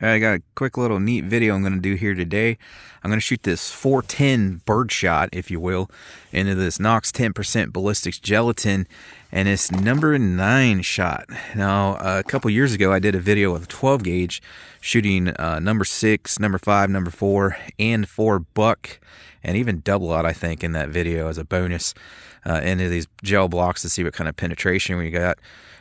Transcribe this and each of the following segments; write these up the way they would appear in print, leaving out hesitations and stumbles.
I got a quick little neat video I'm going to do here today. I'm going to shoot this 410 Birdshot, if you will, into this Nox 10% Ballistics gelatin, and it's number 9 shot. Now, a couple years ago, I did a video with a 12 gauge shooting number 6, number 5, number 4, and 4 buck, and even double out, I think, in that video as a bonus into these gel blocks to see what kind of penetration we got.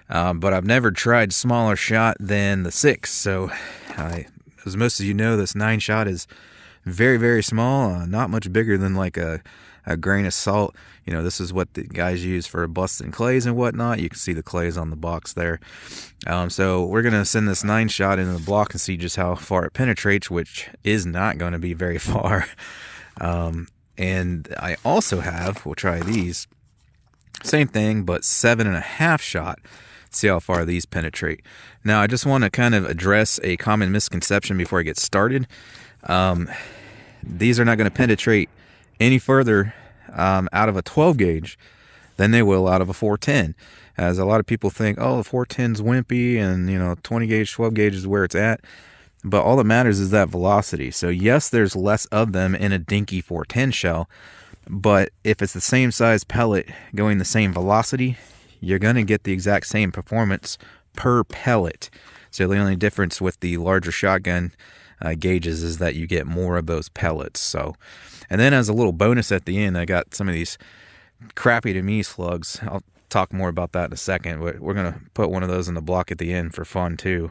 But I've never tried smaller shot than the 6, so as most of you know, this 9 shot is very, very small, not much bigger than like a grain of salt. You know, this is what the guys use for busting clays and whatnot. You can see the clays on the box there. So we're going to send this 9 shot into the block and see just how far it penetrates, which is not going to be very far. And I also have, we'll try these, same thing, but 7.5 shot. See how far these penetrate. Now, I just want to kind of address a common misconception before I get started. These are not going to penetrate any further out of a 12 gauge than they will out of a 410. As a lot of people think, oh, the 410's wimpy, and 20 gauge, 12 gauge is where it's at. But all that matters is that velocity. So yes, there's less of them in a dinky 410 shell, but if it's the same size pellet going the same velocity, you're going to get the exact same performance per pellet. So the only difference with the larger shotgun gauges is that you get more of those pellets. So, and then as a little bonus at the end, I got some of these crappy to me slugs. I'll talk more about that in a second, but we're going to put one of those in the block at the end for fun too.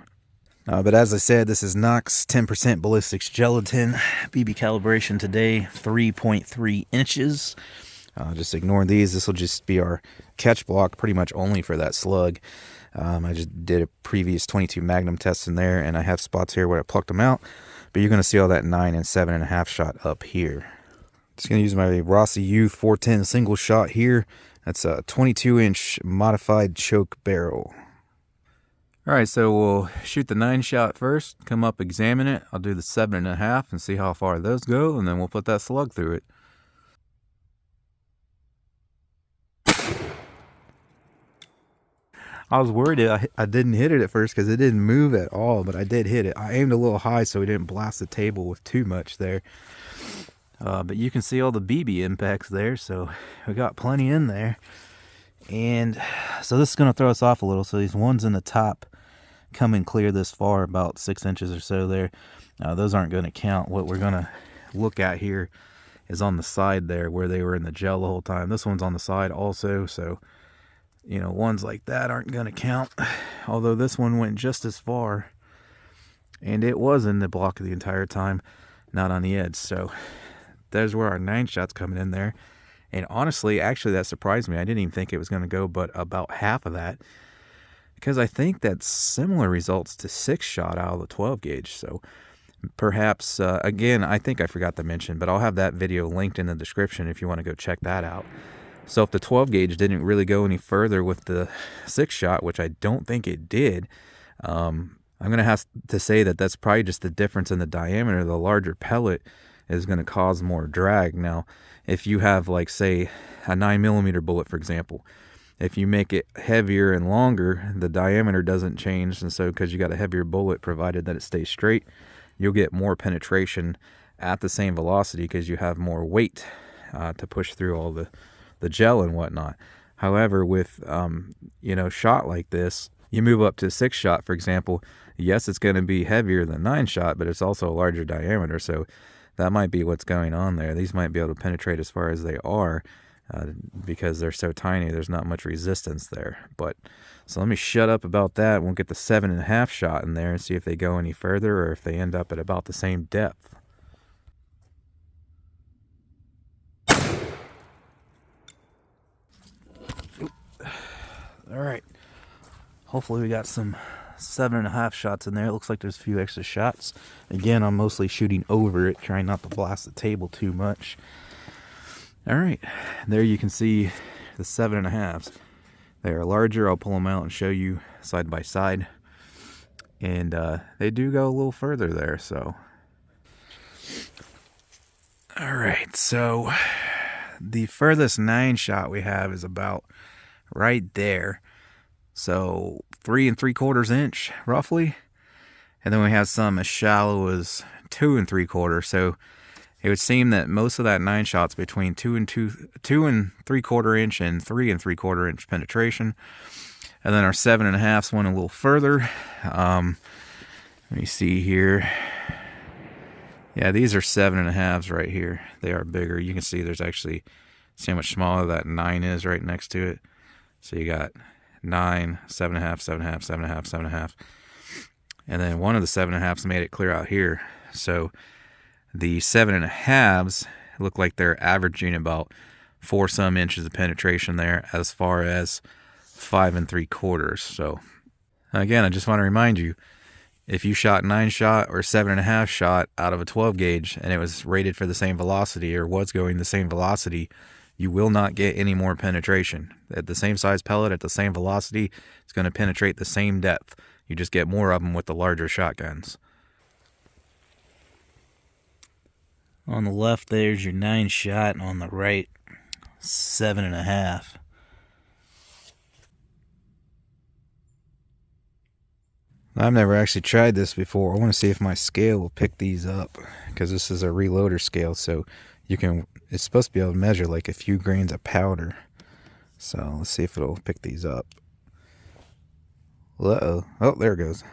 But as I said, this is Nox 10% Ballistics Gelatin. BB calibration today, 3.3 inches. Just ignore these. This will just be our catch block pretty much only for that slug. I just did a previous 22 Magnum test in there, and I have spots here where I plucked them out. But you're going to see all that 9 and 7.5 shot up here. Just going to use my Rossi Youth 410 single shot here. That's a 22-inch modified choke barrel. Alright, so we'll shoot the 9 shot first, come up, examine it. I'll do the 7.5 and see how far those go, and then we'll put that slug through it. I was worried I didn't hit it at first because it didn't move at all, but I did hit it. I aimed a little high so we didn't blast the table with too much there. But you can see all the BB impacts there, so we got plenty in there. And so this is going to throw us off a little. So these ones in the top coming clear this far, about 6 inches or so there, those aren't going to count. What we're going to look at here is on the side there where they were in the gel the whole time. This one's on the side also, so ones like that aren't going to count. Although this one went just as far, and it was in the block the entire time, not on the edge. So there's where our 9 shot's coming in there. And honestly, actually, that surprised me. I didn't even think it was going to go but about half of that, because I think that's similar results to 6 shot out of the 12 gauge. So perhaps, again, I think I forgot to mention, but I'll have that video linked in the description if you want to go check that out. So if the 12 gauge didn't really go any further with the 6 shot, which I don't think it did, I'm going to have to say that that's probably just the difference in the diameter. The larger pellet is going to cause more drag. Now, if you have, like, say, a 9mm bullet, for example, if you make it heavier and longer, the diameter doesn't change. And so because you got a heavier bullet, provided that it stays straight, you'll get more penetration at the same velocity because you have more weight to push through all the gel and whatnot. However, with shot like this, you move up to 6 shot, for example. Yes, it's going to be heavier than 9 shot, but it's also a larger diameter. So that might be what's going on there. These might be able to penetrate as far as they are because they're so tiny. There's not much resistance there. But so let me shut up about that. We'll get the 7.5 shot in there and see if they go any further or if they end up at about the same depth. All right, hopefully we got some 7.5 shots in there. It looks like there's a few extra shots. Again, I'm mostly shooting over it, trying not to blast the table too much. All right, there you can see the 7.5s. They are larger. I'll pull them out and show you side by side. And they do go a little further there, so. All right, so the furthest 9 shot we have is about right there. So 3 3/4 inch roughly. and then we have some as shallow as 2 3/4. So it would seem that most of that 9 shots between 2 3/4 inch and 3 3/4 inch penetration. And then our 7.5s went a little further. Let me see here. Yeah, these are 7.5s right here. They are bigger. You can see there's actually, see how much smaller that 9 is right next to it. So you got 9, 7.5, 7.5, 7.5, 7.5. And then one of the 7.5s made it clear out here. So the 7.5s look like they're averaging about 4 some inches of penetration there, as far as 5 3/4. So again, I just want to remind you, if you shot 9 shot or 7.5 shot out of a 12 gauge and it was rated for the same velocity or was going the same velocity, you will not get any more penetration. At the same size pellet, at the same velocity, it's going to penetrate the same depth. You just get more of them with the larger shotguns. On the left there's your 9 shot, and on the right 7.5. I've never actually tried this before. I want to see if my scale will pick these up, because this is a reloader scale, so you can, it's supposed to be able to measure like a few grains of powder. So let's see if it'll pick these up. Uh-oh. Oh, there it goes.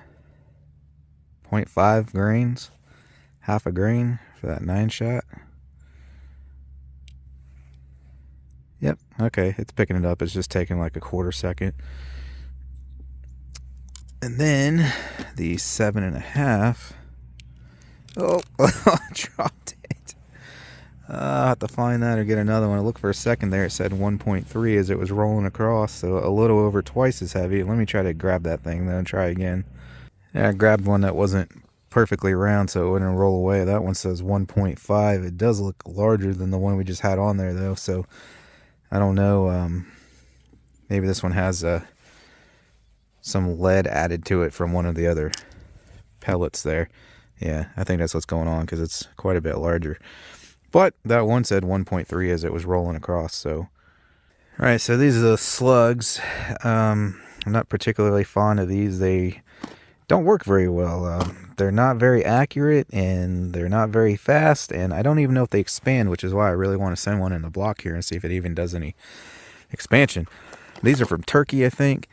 0.5 grains. Half a grain for that 9 shot. Yep, okay, it's picking it up. It's just taking like a 1/4 second. And then the 7.5. Oh, I dropped it. I'll have to find that or get another one. I looked for a second there. It said 1.3 as it was rolling across, so a little over twice as heavy. Let me try to grab that thing then and try again. Yeah, I grabbed one that wasn't perfectly round so it wouldn't roll away. That one says 1.5. It does look larger than the one we just had on there though, so I don't know. Maybe this one has some lead added to it from one of the other pellets there. Yeah, I think that's what's going on, because it's quite a bit larger. But that one said 1.3 as it was rolling across. So, all right, so these are the slugs. I'm not particularly fond of these. They don't work very well. They're not very accurate, and they're not very fast, and I don't even know if they expand, which is why I really want to send one in the block here and see if it even does any expansion. These are from Turkey, I think.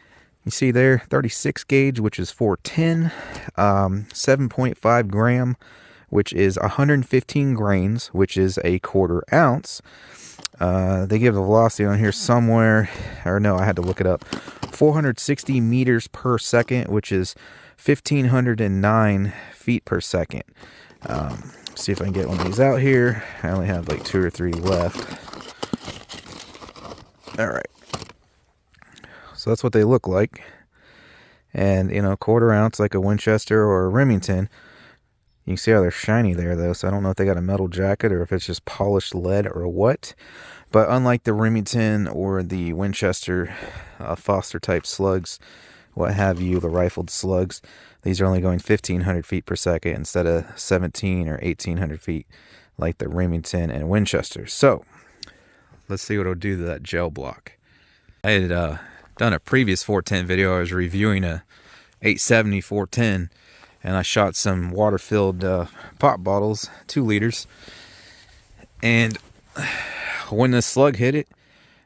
You see there, 36 gauge, which is 410, 7.5 gram, which is 115 grains, which is a 1/4 ounce. They give the velocity on here somewhere, or no, I had to look it up, 460 meters per second, which is 1,509 feet per second. See if I can get one of these out here. I only have like 2 or 3 left. All right. So that's what they look like. And, you know, 1/4 ounce like a Winchester or a Remington. You can see how they're shiny there, though. So I don't know if they got a metal jacket or if it's just polished lead or what. But unlike the Remington or the Winchester Foster type slugs, what have you, the rifled slugs, these are only going 1,500 feet per second instead of 17 or 1,800 feet like the Remington and Winchester. So let's see what it'll do to that gel block. I had done a previous 410 video. I was reviewing a 870 410, and I shot some water-filled pop bottles, 2 liters, and when the slug hit it,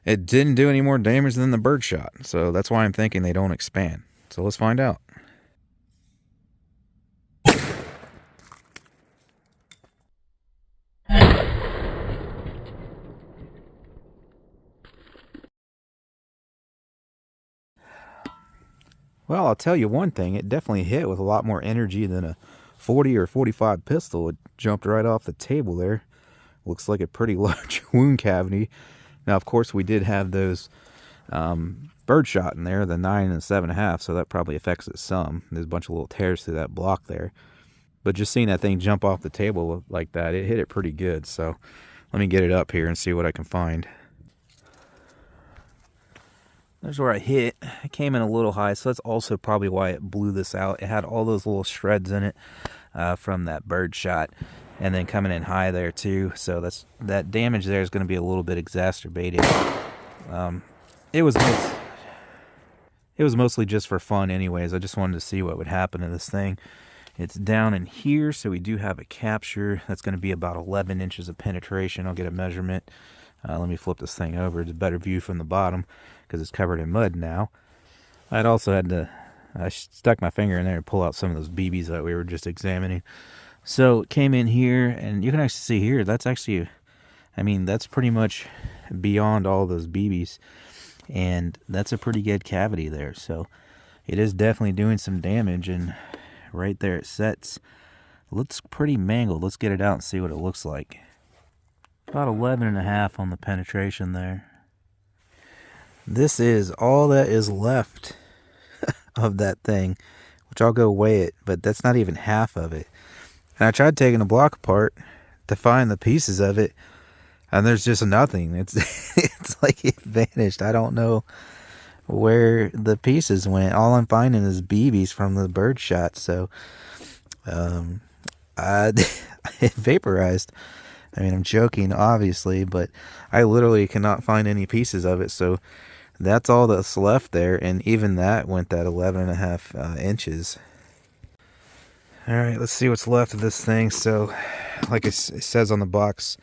it didn't do any more damage than the Birdshot. So that's why I'm thinking they don't expand. So let's find out. Well, I'll tell you one thing, it definitely hit with a lot more energy than a 40 or 45 pistol. It jumped right off the table there. Looks like a pretty large wound cavity. Now, of course, we did have those Birdshot in there, the 9 and 7.5, so that probably affects it some. There's a bunch of little tears through that block there. But just seeing that thing jump off the table like that, it hit it pretty good. So let me get it up here and see what I can find. There's where I hit. It came in a little high, so that's also probably why it blew this out. It had all those little shreds in it from that Birdshot, and then coming in high there too. So that damage there is going to be a little bit exacerbated. It was mostly just for fun anyways. I just wanted to see what would happen to this thing. It's down in here, so we do have a capture. That's going to be about 11 inches of penetration. I'll get a measurement. Let me flip this thing over. It's a better view from the bottom because it's covered in mud now. I'd also had to, I stuck my finger in there and pull out some of those BBs that we were just examining. So it came in here, and you can actually see here, that's actually, I mean, that's pretty much beyond all those BBs. And that's a pretty good cavity there. So it is definitely doing some damage, and right there it sets. It looks pretty mangled. Let's get it out and see what it looks like. About 11.5 on the penetration there. This is all that is left of that thing, which I'll go weigh it, but that's not even half of it. And I tried taking the block apart to find the pieces of it, and there's just nothing. It's like it vanished. I don't know where the pieces went. All I'm finding is BBs from the Birdshot. So it vaporized. I mean, I'm joking, obviously, but I literally cannot find any pieces of it. So that's all that's left there, and even that went that 11.5 inches. All right, let's see what's left of this thing. So, like it says on the box,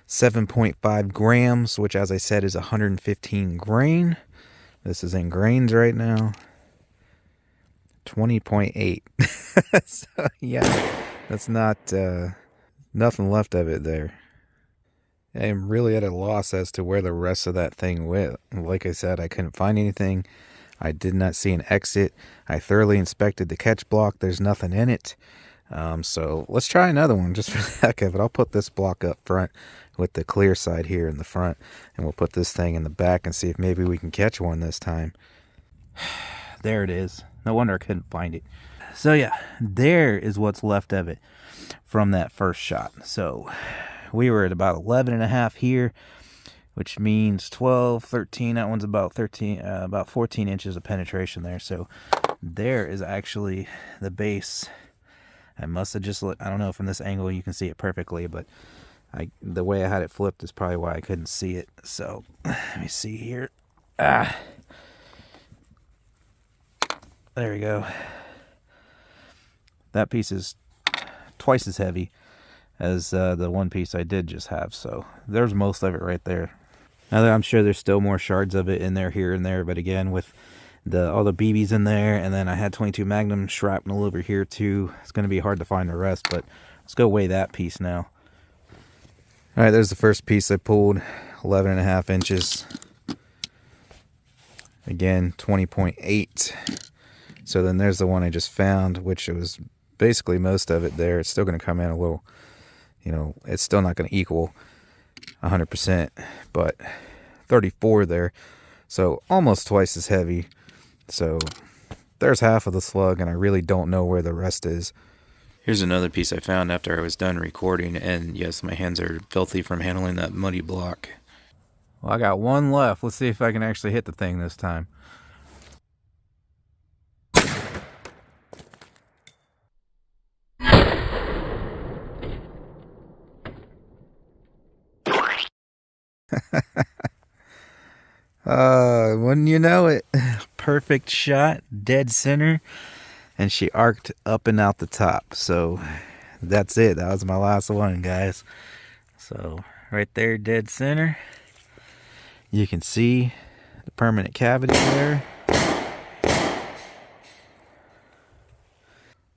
7.5 grams, which, as I said, is 115 grain. This is in grains right now. 20.8. So, yeah, that's not nothing left of it there. I am really at a loss as to where the rest of that thing went. Like I said, I couldn't find anything. I did not see an exit. I thoroughly inspected the catch block. There's nothing in it. So let's try another one just for the heck of it. I'll put this block up front with the clear side here in the front, and we'll put this thing in the back and see if maybe we can catch one this time. There it is. No wonder I couldn't find it. So yeah, there is what's left of it from that first shot. So we were at about 11.5 here, which means 12, 13. That one's about 13, about 14 inches of penetration there. So there is actually the base. I must have just looked. I don't know, from this angle you can see it perfectly, but the way I had it flipped is probably why I couldn't see it. So let me see here. There we go. That piece is twice as heavy as the one piece I did just have. So there's most of it right there. Now I'm sure there's still more shards of it in there here and there, but again, with all the BBs in there, and then I had 22 Magnum shrapnel over here too, it's going to be hard to find the rest. But let's go weigh that piece now. All right, there's the first piece I pulled, 11.5 inches. Again, 20.8. So then there's the one I just found, which it was basically most of it there. It's still going to come in a little, you know, it's still not going to equal 100%, but 34 there. So almost twice as heavy. So there's half of the slug, and I really don't know where the rest is. Here's another piece I found after I was done recording, and yes, my hands are filthy from handling that muddy block. Well, I got one left. Let's see if I can actually hit the thing this time. Wouldn't you know it? Perfect shot, dead center, and she arced up and out the top. So that's it. That was my last one, guys. So right there, dead center. You can see the permanent cavity there.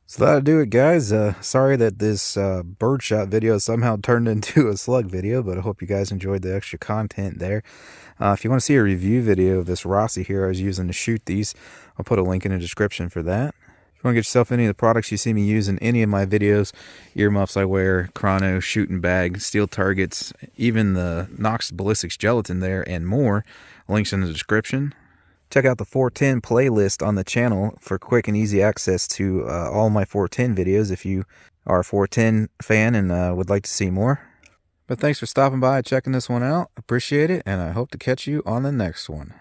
So that'll do it, guys. Sorry that this birdshot video somehow turned into a slug video, but I hope you guys enjoyed the extra content there. If you want to see a review video of this Rossi here I was using to shoot these, I'll put a link in the description for that. If you want to get yourself any of the products you see me use in any of my videos, earmuffs I wear, chrono, shooting bag, steel targets, even the Nox Ballistics gelatin there, and more, links in the description. Check out the 410 playlist on the channel for quick and easy access to all my 410 videos if you are a 410 fan and would like to see more. But thanks for stopping by and checking this one out. Appreciate it, and I hope to catch you on the next one.